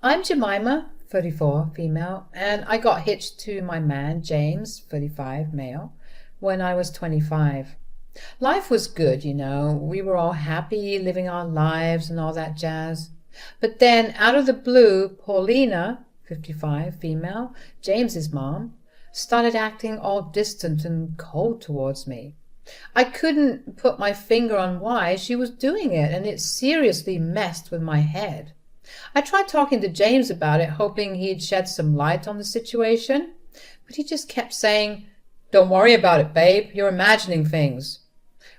I'm Jemima, 34, female, and I got hitched to my man, James, 35, male, when I was 25. Life was good, you know. We were all happy, living our lives and all that jazz. But then, out of the blue, Paulina, 55, female, James's mom, started acting all distant and cold towards me. I couldn't put my finger on why she was doing it, and it seriously messed with my head. I tried talking to James about it, hoping he'd shed some light on the situation, but he just kept saying, "Don't worry about it, babe. You're imagining things."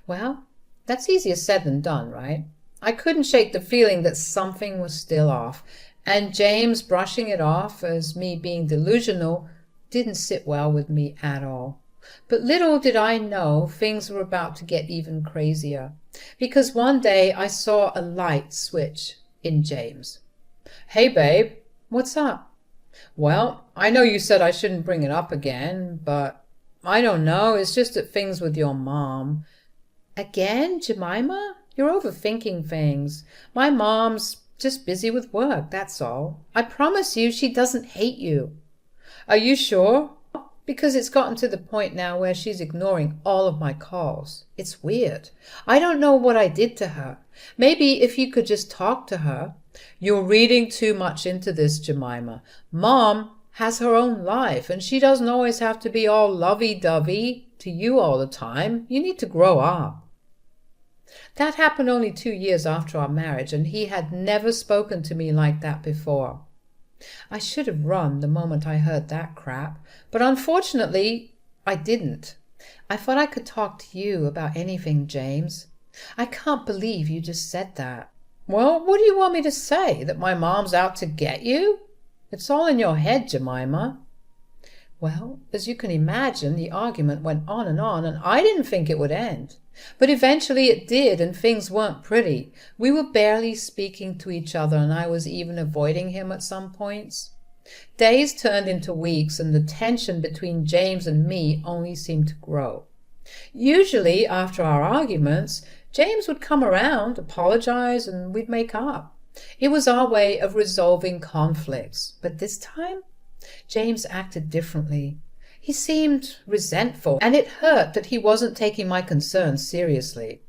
Well, that's easier said than done, right? I couldn't shake the feeling that something was still off, and James brushing it off as me being delusional didn't sit well with me at all. But little did I know things were about to get even crazier, because one day I saw a light switch in James. "Hey, babe, what's up?" "Well, I know you said I shouldn't bring it up again, but I don't know, it's just that things with your mom." "Again, Jemima? You're overthinking things. My mom's just busy with work, that's all. I promise you she doesn't hate you." "Are you sure?" "Because it's gotten to the point now where she's ignoring all of my calls. It's weird. I don't know what I did to her. Maybe if you could just talk to her." "You're reading too much into this, Jemima. Mom has her own life, and she doesn't always have to be all lovey-dovey to you all the time. You need to grow up." That happened only 2 years after our marriage, and he had never spoken to me like that before. I should have run the moment I heard that crap, but unfortunately I didn't. I thought I could talk to you about anything, James. I can't believe you just said that. "Well, what do you want me to say? That my mom's out to get you? It's all in your head, Jemima." Well, as you can imagine, the argument went on, and I didn't think it would end. But eventually it did, and things weren't pretty. We were barely speaking to each other, and I was even avoiding him at some points. Days turned into weeks, and the tension between James and me only seemed to grow. Usually, after our arguments, James would come around, apologize, and we'd make up. It was our way of resolving conflicts. But this time, James acted differently. He seemed resentful, and it hurt that he wasn't taking my concerns seriously.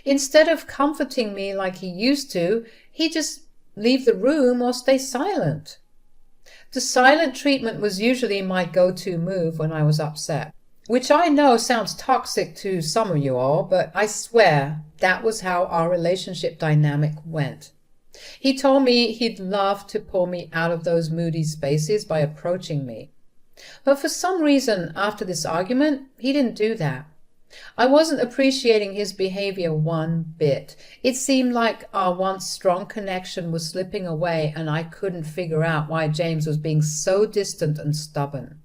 Instead of comforting me like he used to, he'd just leave the room or stay silent. The silent treatment was usually my go-to move when I was upset, which I know sounds toxic to some of you all, but I swear that was how our relationship dynamic went. He told me he'd love to pull me out of those moody spaces by approaching me. But for some reason, after this argument, he didn't do that. I wasn't appreciating his behavior one bit. It seemed like our once strong connection was slipping away, and I couldn't figure out why James was being so distant and stubborn.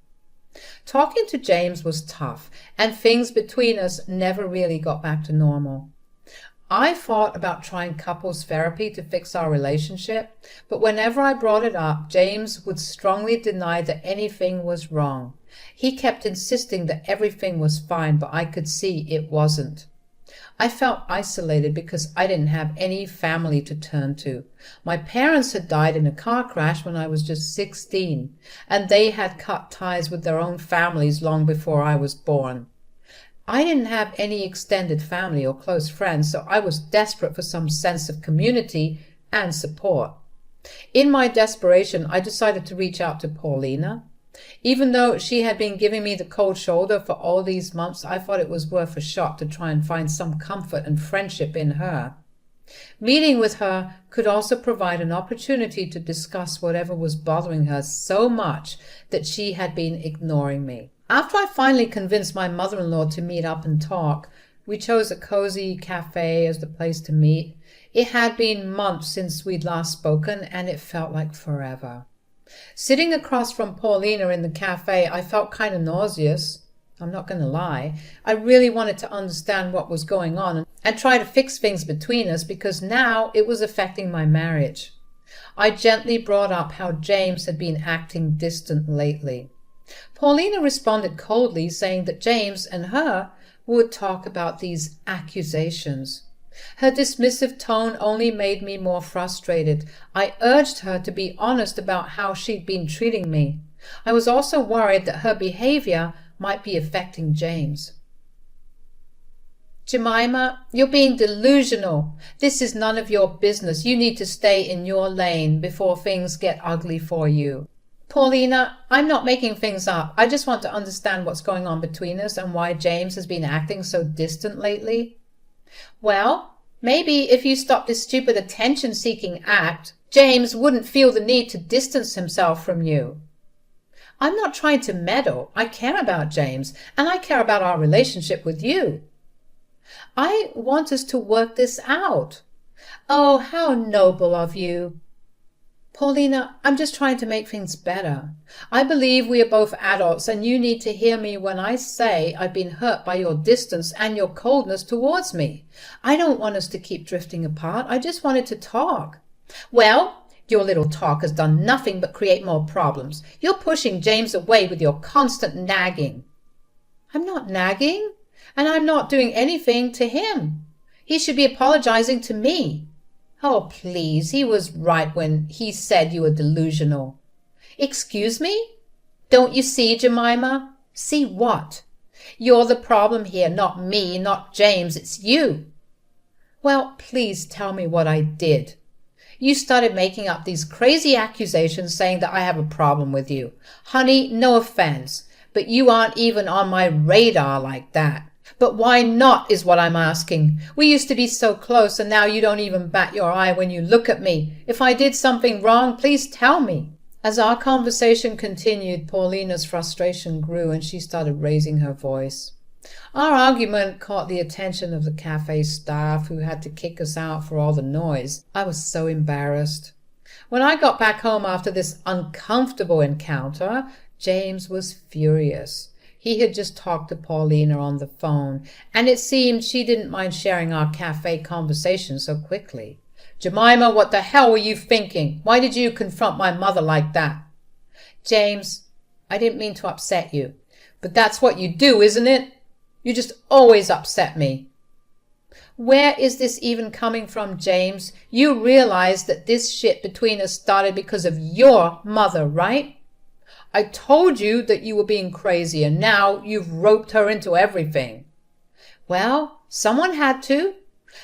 Talking to James was tough, and things between us never really got back to normal. I thought about trying couples therapy to fix our relationship, but whenever I brought it up, James would strongly deny that anything was wrong. He kept insisting that everything was fine, but I could see it wasn't. I felt isolated because I didn't have any family to turn to. My parents had died in a car crash when I was just 16, and they had cut ties with their own families long before I was born. I didn't have any extended family or close friends, so I was desperate for some sense of community and support. In my desperation, I decided to reach out to Paulina. Even though she had been giving me the cold shoulder for all these months, I thought it was worth a shot to try and find some comfort and friendship in her. Meeting with her could also provide an opportunity to discuss whatever was bothering her so much that she had been ignoring me. After I finally convinced my mother-in-law to meet up and talk, we chose a cozy cafe as the place to meet. It had been months since we'd last spoken, and it felt like forever. Sitting across from Paulina in the cafe, I felt kind of nauseous. I'm not going to lie. I really wanted to understand what was going on and try to fix things between us, because now it was affecting my marriage. I gently brought up how James had been acting distant lately. Paulina responded coldly, saying that James and her would talk about these accusations. Her dismissive tone only made me more frustrated. I urged her to be honest about how she'd been treating me. I was also worried that her behavior might be affecting James. Jemima, you're being delusional. This is none of your business. You need to stay in your lane before things get ugly for you. Paulina, I'm not making things up. I just want to understand what's going on between us and why James has been acting so distant lately. Well, maybe if you stopped this stupid attention-seeking act, James wouldn't feel the need to distance himself from you. I'm not trying to meddle. I care about James, and I care about our relationship with you. I want us to work this out. Oh, how noble of you. Paulina, I'm just trying to make things better. I believe we are both adults, and you need to hear me when I say I've been hurt by your distance and your coldness towards me. I don't want us to keep drifting apart. I just wanted to talk. Well, your little talk has done nothing but create more problems. You're pushing James away with your constant nagging. I'm not nagging, and I'm not doing anything to him. He should be apologizing to me. Oh, please, he was right when he said you were delusional. Excuse me? Don't you see, Jemima? See what? You're the problem here, not me, not James, it's you. Well, please tell me what I did. You started making up these crazy accusations saying that I have a problem with you. Honey, no offense, but you aren't even on my radar like that. But why not is what I'm asking. We used to be so close, and now you don't even bat your eye when you look at me. If I did something wrong, please tell me. As our conversation continued, Paulina's frustration grew, and she started raising her voice. Our argument caught the attention of the cafe staff, who had to kick us out for all the noise. I was so embarrassed. When I got back home after this uncomfortable encounter, James was furious. He had just talked to Paulina on the phone, and it seemed she didn't mind sharing our cafe conversation so quickly. Jemima, what the hell were you thinking? Why did you confront my mother like that? James, I didn't mean to upset you, but that's what you do, isn't it? You just always upset me. Where is this even coming from, James? You realize that this shit between us started because of your mother, right? I told you that you were being crazy, and now you've roped her into everything. Well, someone had to.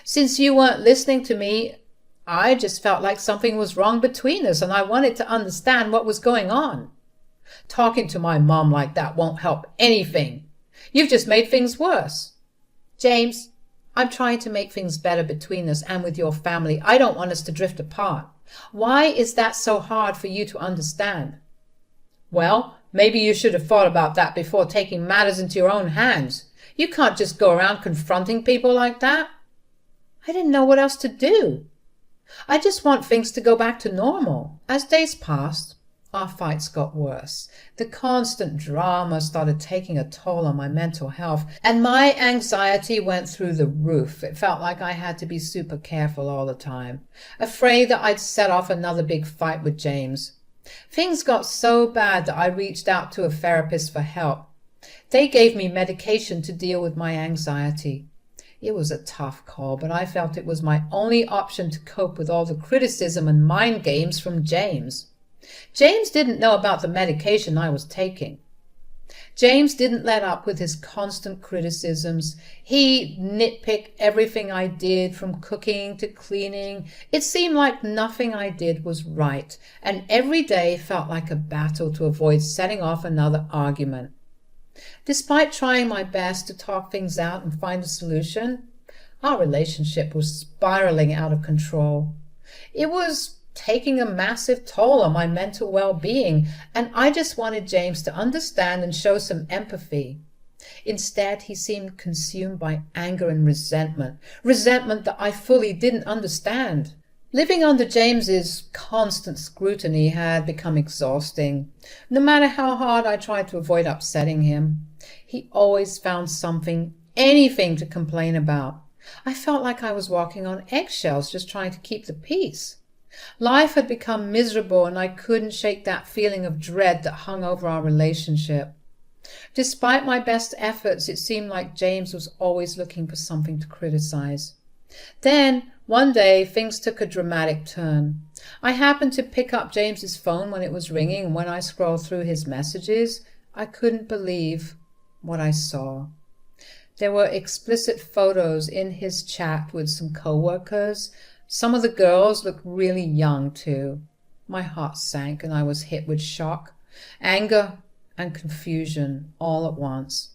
Since you weren't listening to me, I just felt like something was wrong between us, and I wanted to understand what was going on. Talking to my mom like that won't help anything. You've just made things worse. James, I'm trying to make things better between us and with your family. I don't want us to drift apart. Why is that so hard for you to understand? Well, maybe you should have thought about that before taking matters into your own hands. You can't just go around confronting people like that. I didn't know what else to do. I just want things to go back to normal. As days passed, our fights got worse. The constant drama started taking a toll on my mental health, and my anxiety went through the roof. It felt like I had to be super careful all the time, afraid that I'd set off another big fight with James. Things got so bad that I reached out to a therapist for help. They gave me medication to deal with my anxiety. It was a tough call, but I felt it was my only option to cope with all the criticism and mind games from James. James didn't know about the medication I was taking. James didn't let up with his constant criticisms. He nitpicked everything I did, from cooking to cleaning. It seemed like nothing I did was right, and every day felt like a battle to avoid setting off another argument. Despite trying my best to talk things out and find a solution, our relationship was spiraling out of control. It was taking a massive toll on my mental well-being, and I just wanted James to understand and show some empathy. Instead, he seemed consumed by anger and resentment that I fully didn't understand. Living under James's constant scrutiny had become exhausting. No matter how hard I tried to avoid upsetting him, he always found something, anything to complain about. I felt like I was walking on eggshells just trying to keep the peace. Life had become miserable, and I couldn't shake that feeling of dread that hung over our relationship. Despite my best efforts, it seemed like James was always looking for something to criticize. Then, one day, things took a dramatic turn. I happened to pick up James's phone when it was ringing, and when I scrolled through his messages, I couldn't believe what I saw. There were explicit photos in his chat with some coworkers. Some of the girls looked really young, too. My heart sank, and I was hit with shock, anger, and confusion all at once.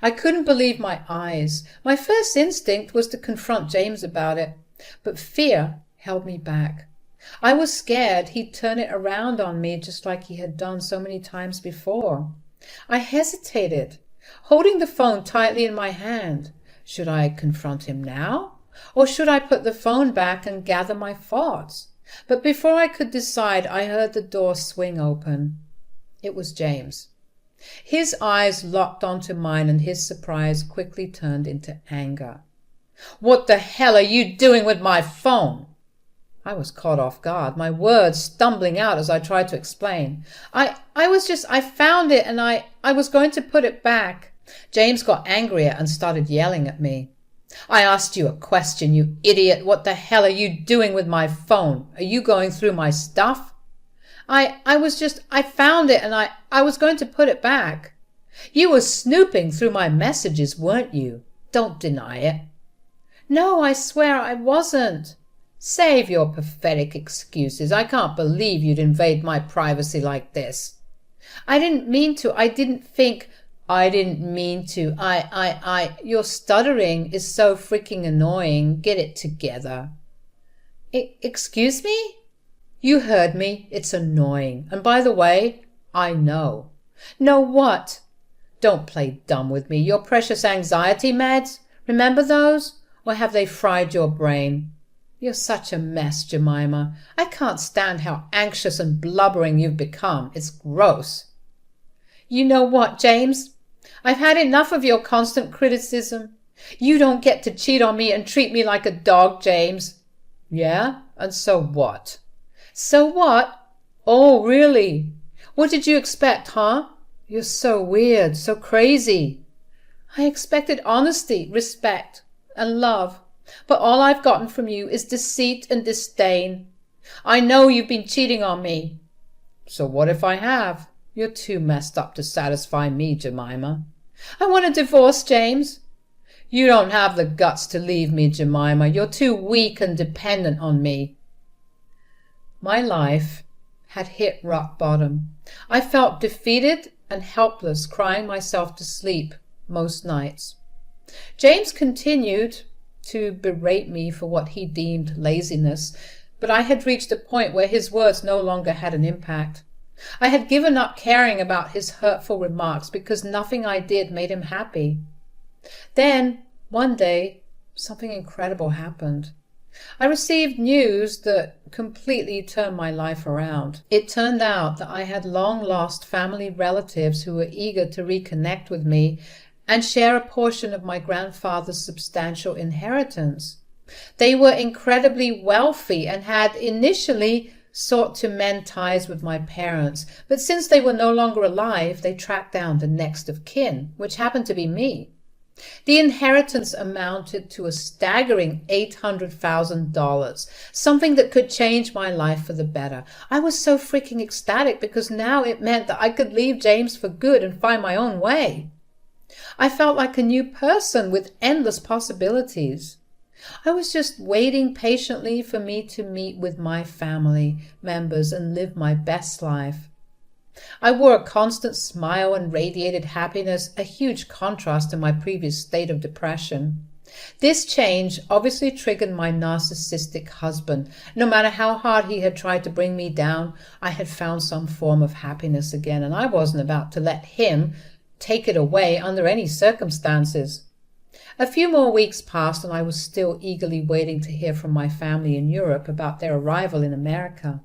I couldn't believe my eyes. My first instinct was to confront James about it, but fear held me back. I was scared he'd turn it around on me just like he had done so many times before. I hesitated, holding the phone tightly in my hand. Should I confront him now? Or should I put the phone back and gather my thoughts? But before I could decide, I heard the door swing open. It was James. His eyes locked onto mine, and his surprise quickly turned into anger. "What the hell are you doing with my phone?" I was caught off guard, my words stumbling out as I tried to explain. I found it and I was going to put it back. James got angrier and started yelling at me. "I asked you a question, you idiot. What the hell are you doing with my phone? Are you going through my stuff?" I found it and I was going to put it back." "You were snooping through my messages, weren't you? Don't deny it." "No, I swear I wasn't." "Save your pathetic excuses. I can't believe you'd invade my privacy like this." "I didn't mean to. I didn't think." "I didn't mean to. Your stuttering is so freaking annoying. Get it together." Excuse me?" "You heard me. It's annoying. And by the way, I know." "Know what?" "Don't play dumb with me. Your precious anxiety meds? Remember those? Or have they fried your brain? You're such a mess, Jemima. I can't stand how anxious and blubbering you've become. It's gross." "You know what, James? I've had enough of your constant criticism. You don't get to cheat on me and treat me like a dog, James." "Yeah? And so what?" "So what? Oh, really? What did you expect, huh? You're so weird, so crazy." "I expected honesty, respect, and love. But all I've gotten from you is deceit and disdain. I know you've been cheating on me." "So what if I have? You're too messed up to satisfy me, Jemima." "I want a divorce, James." "You don't have the guts to leave me, Jemima. You're too weak and dependent on me." My life had hit rock bottom. I felt defeated and helpless, crying myself to sleep most nights. James continued to berate me for what he deemed laziness, but I had reached a point where his words no longer had an impact. I had given up caring about his hurtful remarks because nothing I did made him happy. Then, one day, something incredible happened. I received news that completely turned my life around. It turned out that I had long-lost family relatives who were eager to reconnect with me and share a portion of my grandfather's substantial inheritance. They were incredibly wealthy and had initially sought to mend ties with my parents, but since they were no longer alive, they tracked down the next of kin, which happened to be me. The inheritance amounted to a staggering $800,000, something that could change my life for the better. I was so freaking ecstatic because now it meant that I could leave James for good and find my own way. I felt like a new person with endless possibilities. I was just waiting patiently for me to meet with my family members and live my best life. I wore a constant smile and radiated happiness, a huge contrast to my previous state of depression. This change obviously triggered my narcissistic husband. No matter how hard he had tried to bring me down, I had found some form of happiness again, and I wasn't about to let him take it away under any circumstances. A few more weeks passed, and I was still eagerly waiting to hear from my family in Europe about their arrival in America.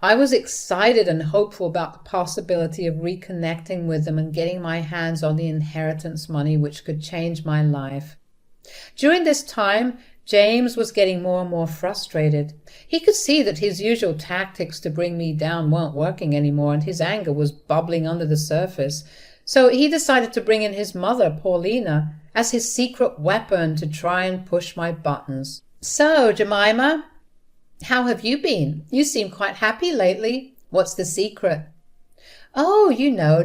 I was excited and hopeful about the possibility of reconnecting with them and getting my hands on the inheritance money which could change my life. During this time, James was getting more and more frustrated. He could see that his usual tactics to bring me down weren't working anymore, and his anger was bubbling under the surface. So he decided to bring in his mother, Paulina, as his secret weapon to try and push my buttons. So, Jemima, how have you been? You seem quite happy lately. What's the secret? Oh,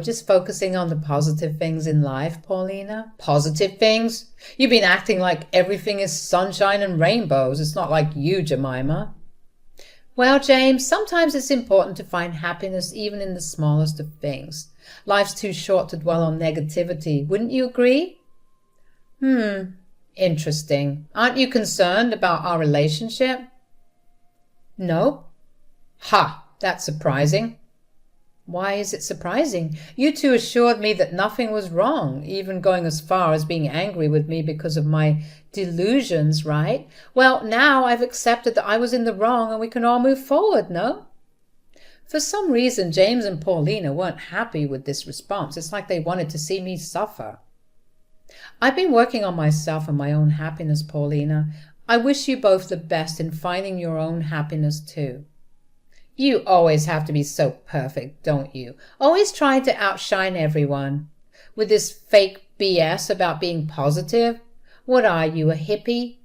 just focusing on the positive things in life, Paulina. Positive things? You've been acting like everything is sunshine and rainbows. It's not like you, Jemima. Well, James, sometimes it's important to find happiness even in the smallest of things. Life's too short to dwell on negativity. Wouldn't you agree? Interesting. Aren't you concerned about our relationship? No. Ha! That's surprising. Why is it surprising? You two assured me that nothing was wrong, even going as far as being angry with me because of my delusions, right? Well, now I've accepted that I was in the wrong and we can all move forward, no? For some reason, James and Paulina weren't happy with this response. It's like they wanted to see me suffer. I've been working on myself and my own happiness, Paulina. I wish you both the best in finding your own happiness too. You always have to be so perfect, don't you? Always trying to outshine everyone. With this fake BS about being positive. What are you, a hippie?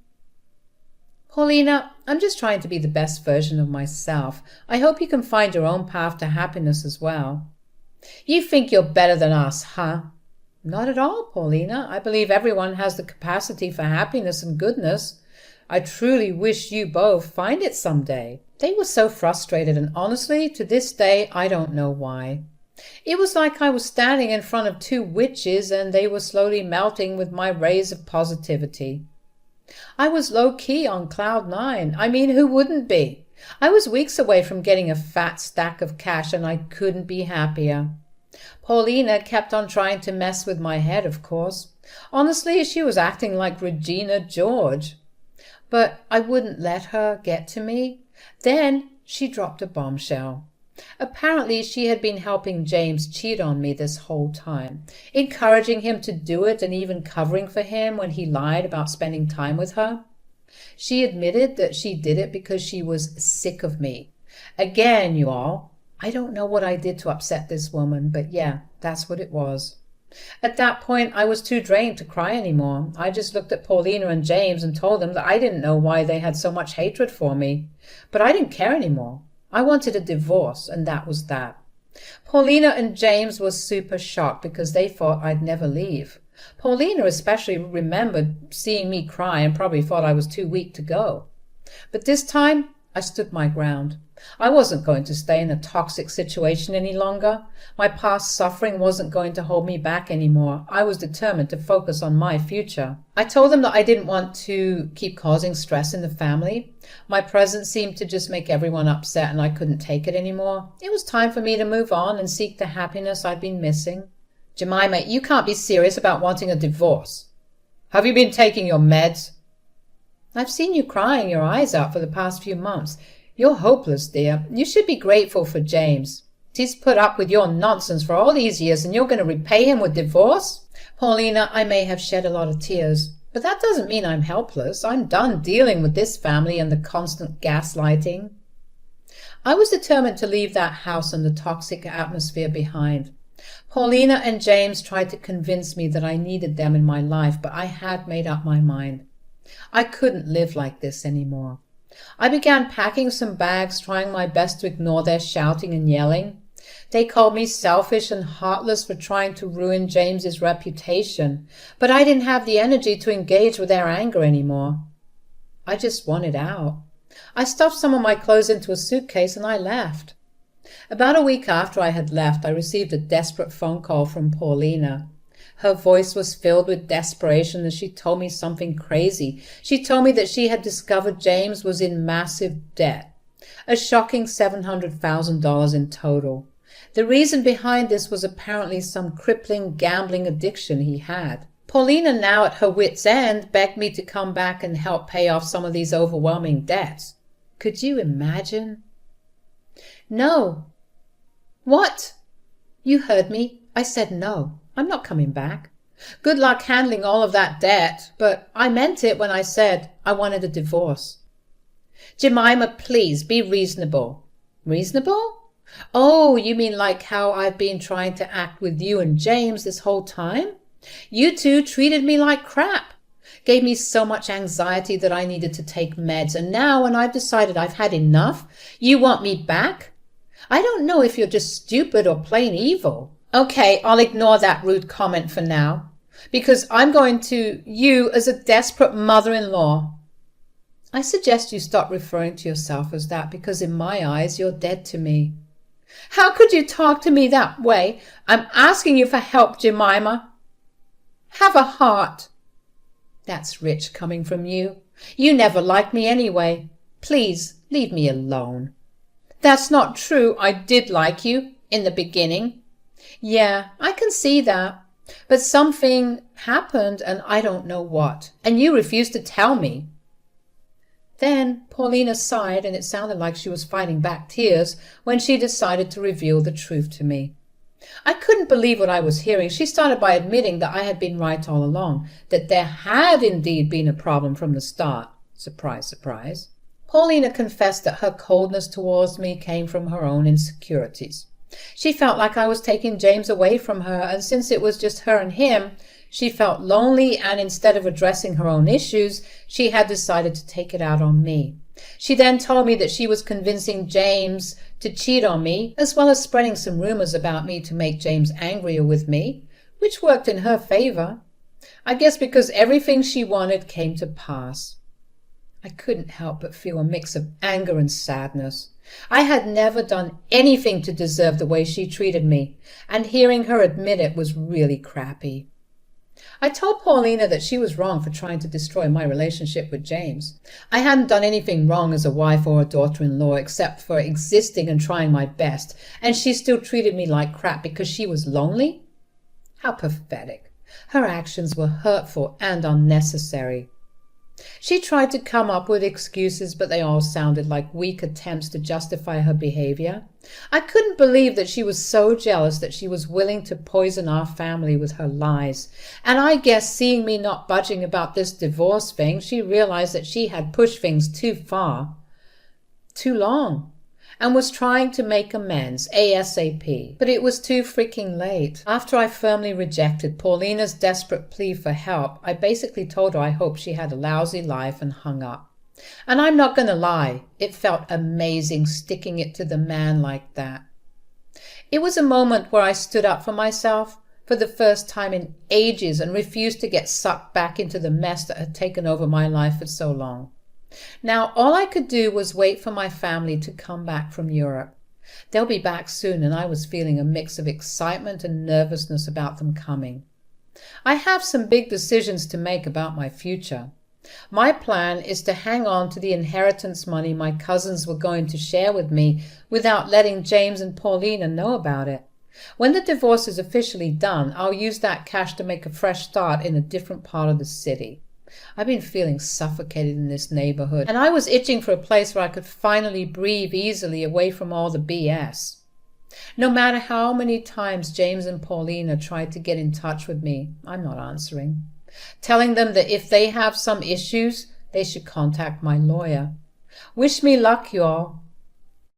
Paulina, I'm just trying to be the best version of myself. I hope you can find your own path to happiness as well. You think you're better than us, huh? Not at all, Paulina. I believe everyone has the capacity for happiness and goodness. I truly wish you both find it someday. They were so frustrated, and honestly, to this day, I don't know why. It was like I was standing in front of two witches and they were slowly melting with my rays of positivity. I was low-key on cloud nine. I mean, who wouldn't be? I was weeks away from getting a fat stack of cash and I couldn't be happier. Paulina kept on trying to mess with my head, of course. Honestly, she was acting like Regina George. But I wouldn't let her get to me. Then she dropped a bombshell. Apparently she had been helping James cheat on me this whole time, encouraging him to do it and even covering for him when he lied about spending time with her. She admitted that she did it because she was sick of me. Again, you all, I don't know what I did to upset this woman, but yeah, that's what it was. At that point, I was too drained to cry anymore. I just looked at Paulina and James and told them that I didn't know why they had so much hatred for me. But I didn't care anymore. I wanted a divorce, and that was that. Paulina and James were super shocked because they thought I'd never leave. Paulina especially remembered seeing me cry and probably thought I was too weak to go. But this time, I stood my ground. I wasn't going to stay in a toxic situation any longer. My past suffering wasn't going to hold me back anymore. I was determined to focus on my future. I told them that I didn't want to keep causing stress in the family. My presence seemed to just make everyone upset and I couldn't take it anymore. It was time for me to move on and seek the happiness I'd been missing. Jemima, you can't be serious about wanting a divorce. Have you been taking your meds? I've seen you crying your eyes out for the past few months. You're hopeless, dear. You should be grateful for James. He's put up with your nonsense for all these years and you're going to repay him with divorce? Paulina, I may have shed a lot of tears, but that doesn't mean I'm helpless. I'm done dealing with this family and the constant gaslighting. I was determined to leave that house and the toxic atmosphere behind. Paulina and James tried to convince me that I needed them in my life, but I had made up my mind. I couldn't live like this anymore. I began packing some bags, trying my best to ignore their shouting and yelling. They called me selfish and heartless for trying to ruin James's reputation, but I didn't have the energy to engage with their anger anymore. I just wanted out. I stuffed some of my clothes into a suitcase and I left. About a week after I had left, I received a desperate phone call from Paulina. Her voice was filled with desperation as she told me something crazy. She told me that she had discovered James was in massive debt, a shocking $700,000 in total. The reason behind this was apparently some crippling gambling addiction he had. Paulina, now at her wit's end, begged me to come back and help pay off some of these overwhelming debts. Could you imagine? No. What? You heard me. I said no. I'm not coming back. Good luck handling all of that debt, but I meant it when I said I wanted a divorce. Jemima, please be reasonable. Reasonable? Oh, you mean like how I've been trying to act with you and James this whole time? You two treated me like crap. Gave me so much anxiety that I needed to take meds, and now when I've decided I've had enough, you want me back? I don't know if you're just stupid or plain evil. Okay, I'll ignore that rude comment for now, because I'm going to you as a desperate mother-in-law. I suggest you stop referring to yourself as that, because in my eyes you're dead to me. How could you talk to me that way? I'm asking you for help, Jemima. Have a heart. That's rich coming from you. You never liked me anyway. Please leave me alone. That's not true. I did like you in the beginning. Yeah, I can see that. But something happened and I don't know what. And you refused to tell me. Then Paulina sighed, and it sounded like she was fighting back tears when she decided to reveal the truth to me. I couldn't believe what I was hearing. She started by admitting that I had been right all along, that there had indeed been a problem from the start. Surprise, surprise. Paulina confessed that her coldness towards me came from her own insecurities. She felt like I was taking James away from her, and since it was just her and him, she felt lonely, and instead of addressing her own issues, she had decided to take it out on me. She then told me that she was convincing James to cheat on me, as well as spreading some rumors about me to make James angrier with me, which worked in her favor. I guess because everything she wanted came to pass. I couldn't help but feel a mix of anger and sadness. I had never done anything to deserve the way she treated me, and hearing her admit it was really crappy. I told Paulina that she was wrong for trying to destroy my relationship with James. I hadn't done anything wrong as a wife or a daughter-in-law except for existing and trying my best, and she still treated me like crap because she was lonely? How pathetic. Her actions were hurtful and unnecessary. She tried to come up with excuses, but they all sounded like weak attempts to justify her behavior. I couldn't believe that she was so jealous that she was willing to poison our family with her lies. And I guess seeing me not budging about this divorce thing, she realized that she had pushed things too far, too long, and was trying to make amends ASAP. But it was too freaking late. After I firmly rejected Paulina's desperate plea for help, I basically told her I hoped she had a lousy life and hung up. And I'm not going to lie, it felt amazing sticking it to the man like that. It was a moment where I stood up for myself for the first time in ages and refused to get sucked back into the mess that had taken over my life for so long. Now, all I could do was wait for my family to come back from Europe. They'll be back soon, and I was feeling a mix of excitement and nervousness about them coming. I have some big decisions to make about my future. My plan is to hang on to the inheritance money my cousins were going to share with me without letting James and Paulina know about it. When the divorce is officially done, I'll use that cash to make a fresh start in a different part of the city. I've been feeling suffocated in this neighborhood, and I was itching for a place where I could finally breathe easily away from all the BS. No matter how many times James and Paulina tried to get in touch with me, I'm not answering, telling them that if they have some issues, they should contact my lawyer. Wish me luck, y'all.